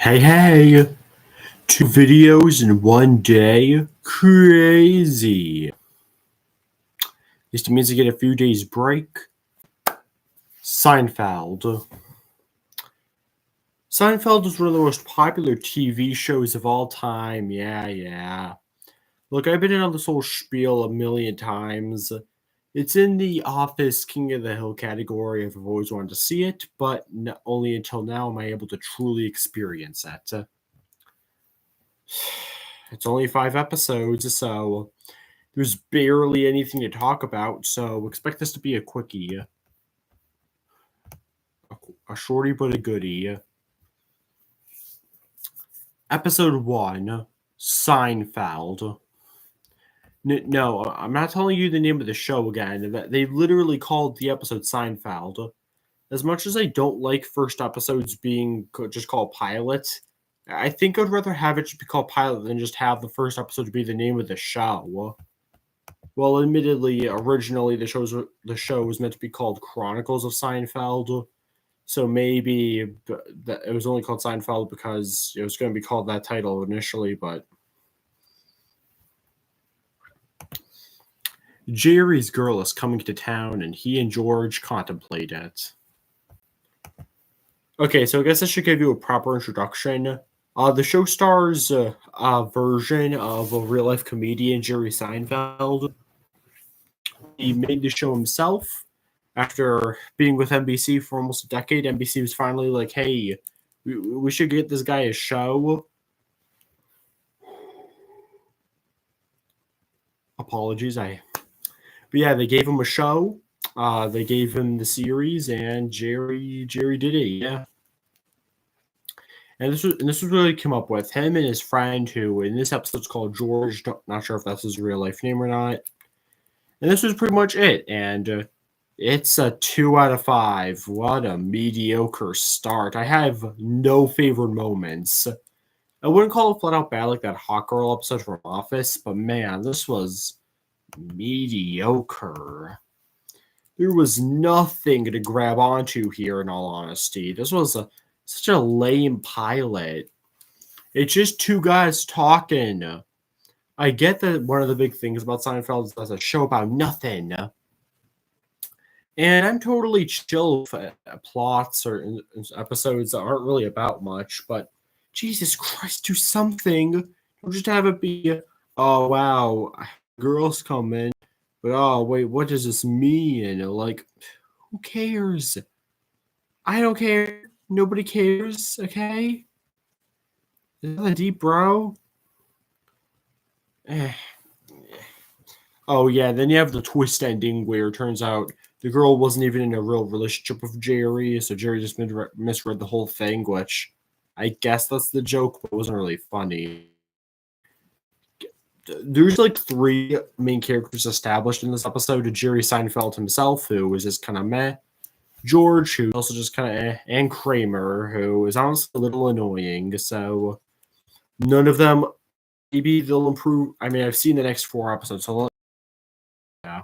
Hey, 2 videos in one day? Crazy. This means I get a few days break. Seinfeld. Seinfeld is one of the most popular TV shows of all time. Yeah. Look, I've been in on this whole spiel a million times. It's in the Office King of the Hill category. I've always wanted to see it, but only until now am I able to truly experience it. It's only 5 episodes, so there's barely anything to talk about, so expect this to be a quickie. A shorty but a goodie. Episode 1, Seinfeld. No, I'm not telling you the name of the show again. They literally called the episode Seinfeld. As much as I don't like first episodes being just called pilot, I think I'd rather have it be called pilot than just have the first episode be the name of the show. Well, admittedly, originally the show was meant to be called Chronicles of Seinfeld, so maybe it was only called Seinfeld because it was going to be called that title initially. But Jerry's girl is coming to town, and he and George contemplate it. Okay, so I guess I should give you a proper introduction. The show stars a version of a real-life comedian, Jerry Seinfeld. He made the show himself. After being with NBC for almost a decade, NBC was finally like, hey, we should get this guy a show. Apologies. But yeah, they gave him a show. They gave him the series, and Jerry did it, yeah. And this was what he came up with. Him and his friend, who in this episode's called George. Not sure if that's his real life name or not. And this was pretty much it. And it's a 2 out of 5. What a mediocre start. I have no favorite moments. I wouldn't call it flat out bad like that Hot Girl episode from Office, but man, this was mediocre. There was nothing to grab onto here, in all honesty. This was such a lame pilot. It's just two guys talking. I get that one of the big things about Seinfeld is it's a show about nothing. And I'm totally chill for plots or episodes that aren't really about much, but Jesus Christ, do something. Don't just have it be, oh, wow, girls come in, but oh, wait, what does this mean? Like, who cares? I don't care. Nobody cares, okay? Is that deep, bro? Oh, yeah, then you have the twist ending where it turns out the girl wasn't even in a real relationship with Jerry, so Jerry just misread the whole thing, which I guess that's the joke, but it wasn't really funny. There's like 3 main characters established in this episode. Jerry Seinfeld himself, who was just kind of meh. George, who also just kind of eh. And Kramer, who is honestly a little annoying. So none of them, maybe they'll improve. I mean, I've seen the next 4 episodes, so yeah.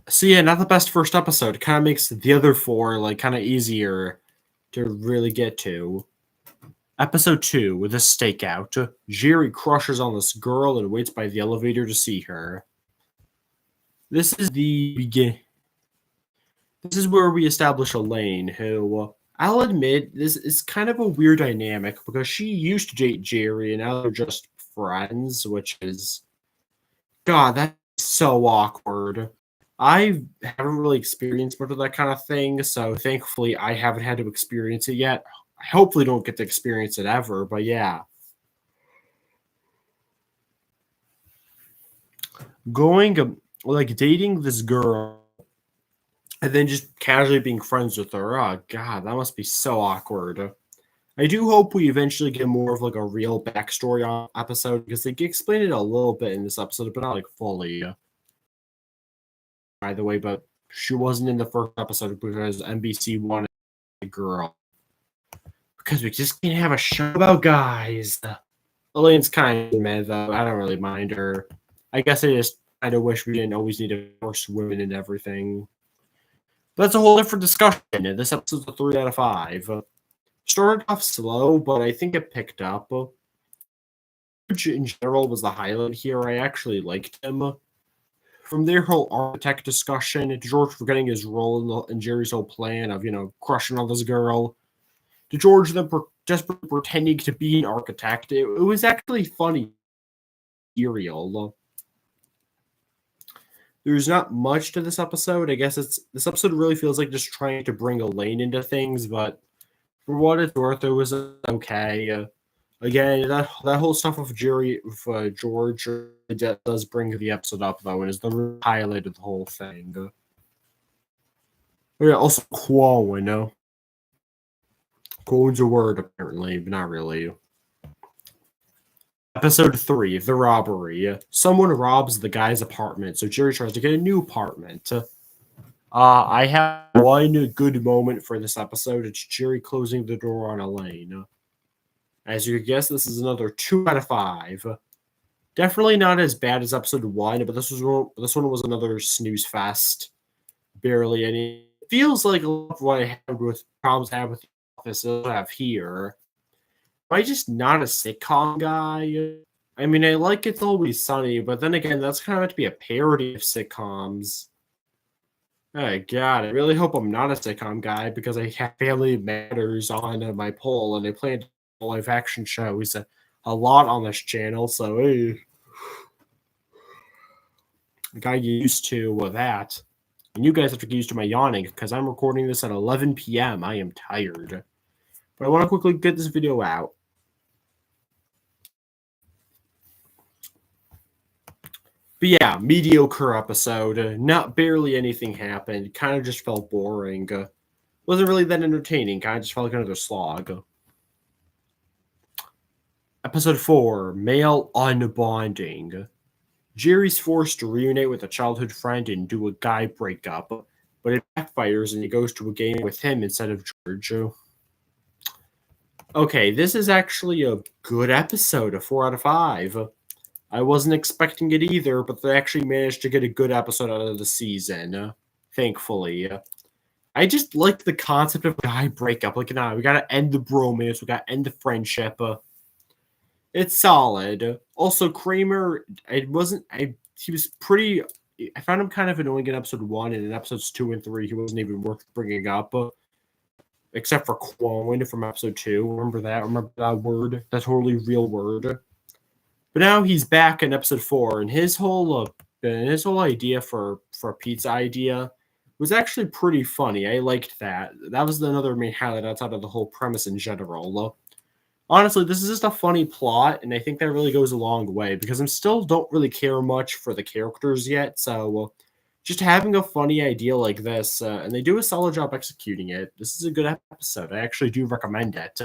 So yeah, not the best first episode. It kind of makes the other 4 like kind of easier to really get to. Episode 2 with a stakeout. Jerry crushes on this girl and waits by the elevator to see her. This is the begin. This is where we establish Elaine, who I'll admit this is kind of a weird dynamic because she used to date Jerry and now they're just friends, which is God, that's so awkward. I haven't really experienced much of that kind of thing, so thankfully I haven't had to experience it yet. I hopefully don't get to experience it ever, but yeah. Going, like, dating this girl and then just casually being friends with her. Oh, God, that must be so awkward. I do hope we eventually get more of, like, a real backstory on episode, because they explain it a little bit in this episode, but not, like, fully. By the way, but she wasn't in the first episode because NBC wanted a girl. Because we just can't have a show about guys. Elaine's kind of mad, though. I don't really mind her. I guess I just kind of wish we didn't always need to force women and everything. But that's a whole different discussion. This episode's a 3 out of 5. Started off slow, but I think it picked up. Which in general was the highlight here. I actually liked him. From their whole architect discussion, to George forgetting his role in Jerry's whole plan of, crushing on this girl, to George then desperately pretending to be an architect, it was actually funny. Serial. There's not much to this episode. I guess this episode really feels like just trying to bring Elaine into things, but for what it's worth, it was okay. Again, that whole stuff with Jerry, with George, does bring the episode up though, and is the highlight of the whole thing. Yeah, also Quo, Quo's a word apparently, but not really. Episode 3, The Robbery. Someone robs the guy's apartment, so Jerry tries to get a new apartment. I have one good moment for this episode. It's Jerry closing the door on Elaine. As you could guess, this is another 2 out of 5. Definitely not as bad as episode 1, but this one was another snooze fest. Barely any. It feels like a lot of what I had with problems I have with The Office I have here. Am I just not a sitcom guy? I mean, I like It's Always Sunny, but then again, that's kind of meant to be a parody of sitcoms. Oh, God, I really hope I'm not a sitcom guy because I have Family Matters on my poll, and I plan live action shows a lot on this channel, so hey, I got used to that. And you guys have to get used to my yawning because I'm recording this at 11 p.m. I am tired. But I want to quickly get this video out. But yeah, mediocre episode. Not barely anything happened. Kind of just felt boring. Wasn't really that entertaining. Kind of just felt like another slog. Episode 4, Male Unbonding. Jerry's forced to reunite with a childhood friend and do a guy breakup, but it backfires and he goes to a game with him instead of George. Okay, this is actually a good episode, a 4 out of 5. I wasn't expecting it either, but they actually managed to get a good episode out of the season, thankfully. I just like the concept of guy breakup. Like, we gotta end the bromance, we gotta end the friendship. It's solid. Also, Kramer, he was pretty. I found him kind of annoying in episode 1, and in episodes 2 and 3, he wasn't even worth bringing up. Except for Quoin from episode 2. Remember that? Remember that word? That totally real word. But now he's back in episode 4, and his whole idea for a pizza idea was actually pretty funny. I liked that. That was another main highlight outside of the whole premise in general. Honestly, this is just a funny plot, and I think that really goes a long way because I still don't really care much for the characters yet. So, just having a funny idea like this, and they do a solid job executing it. This is a good episode. I actually do recommend it.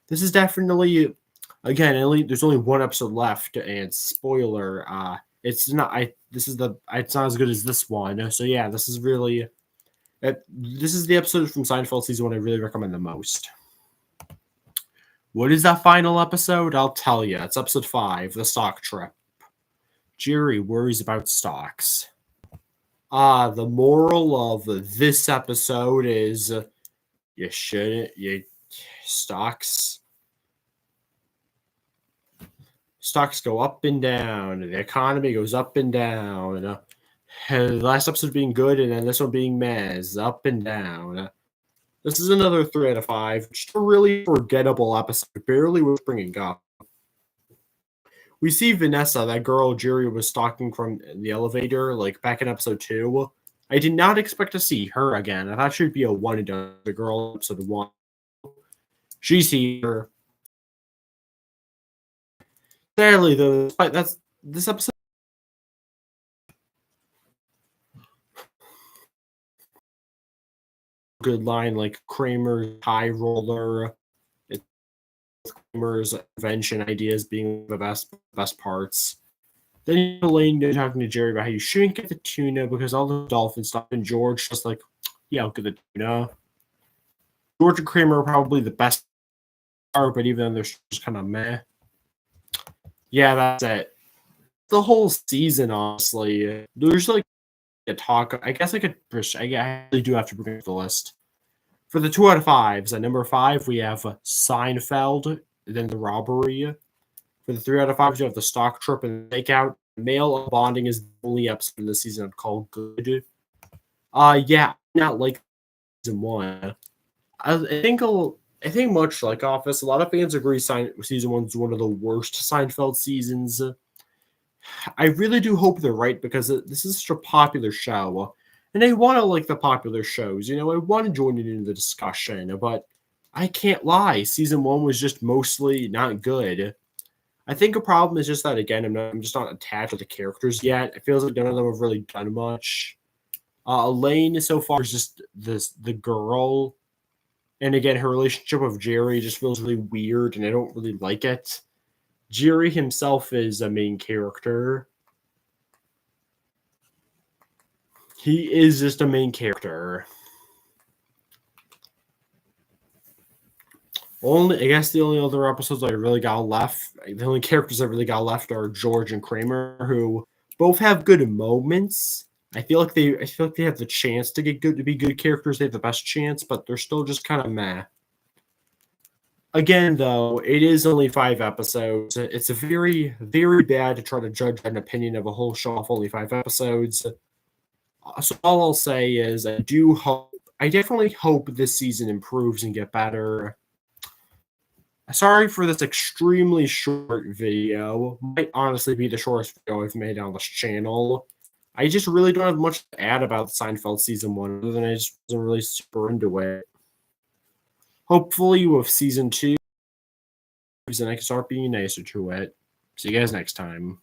This is definitely, again, there's only one episode left, and spoiler, it's not. It's not as good as this one. So yeah, this is really, this is the episode from Seinfeld season 1 I really recommend the most. What is that final episode? I'll tell you. It's episode 5, the stock trip. Jerry worries about stocks. The moral of this episode is you shouldn't. Stocks go up and down. The economy goes up and down. The last episode being good, and then this one being meh. Up and down. This is another 3 out of 5. Just a really forgettable episode. Barely worth bringing up. We see Vanessa, that girl Jerry was stalking from the elevator, like back in episode 2. I did not expect to see her again. I thought she'd be a one and done. The girl episode 1. She's here. Sadly, though, that's this episode. Good line like Kramer's high roller, Kramer's invention ideas being the best parts. Then Elaine talking to Jerry about how you shouldn't get the tuna because all the dolphin stuff, and George just like, yeah, I'll get the tuna. George and Kramer are probably the best part, but even then they're just kind of meh. Yeah, that's it. The whole season, honestly, there's like talk. I guess I could. I really do have to bring up the list for the 2 out of 5s. At number 5, we have Seinfeld, then the robbery. For the 3 out of 5s, you have the stock trip and takeout. Male bonding is the only episode in the season I'd call good. Yeah, not like season 1. I think much like Office, a lot of fans agree season 1 is one of the worst Seinfeld seasons. I really do hope they're right because this is such a popular show, and I want to like the popular shows. I want to join in the discussion, but I can't lie. Season 1 was just mostly not good. I think a problem is just that again, I'm just not attached to the characters yet. It feels like none of them have really done much. Elaine so far is just the girl, and again, her relationship with Jerry just feels really weird, and I don't really like it. Jerry himself is a main character. He is just a main character. I guess the only other episodes I really got left, the only characters I really got left are George and Kramer, who both have good moments. I feel like they have the chance to be good characters. They have the best chance, but they're still just kind of meh. Again, though, it is only 5 episodes. It's a very, very bad to try to judge an opinion of a whole show off only 5 episodes. So all I'll say is I definitely hope this season improves and get better. Sorry for this extremely short video. Might honestly be the shortest video I've made on this channel. I just really don't have much to add about Seinfeld season 1, other than I just wasn't really super into it. Hopefully with season 2, and I can start being nicer to it. See you guys next time.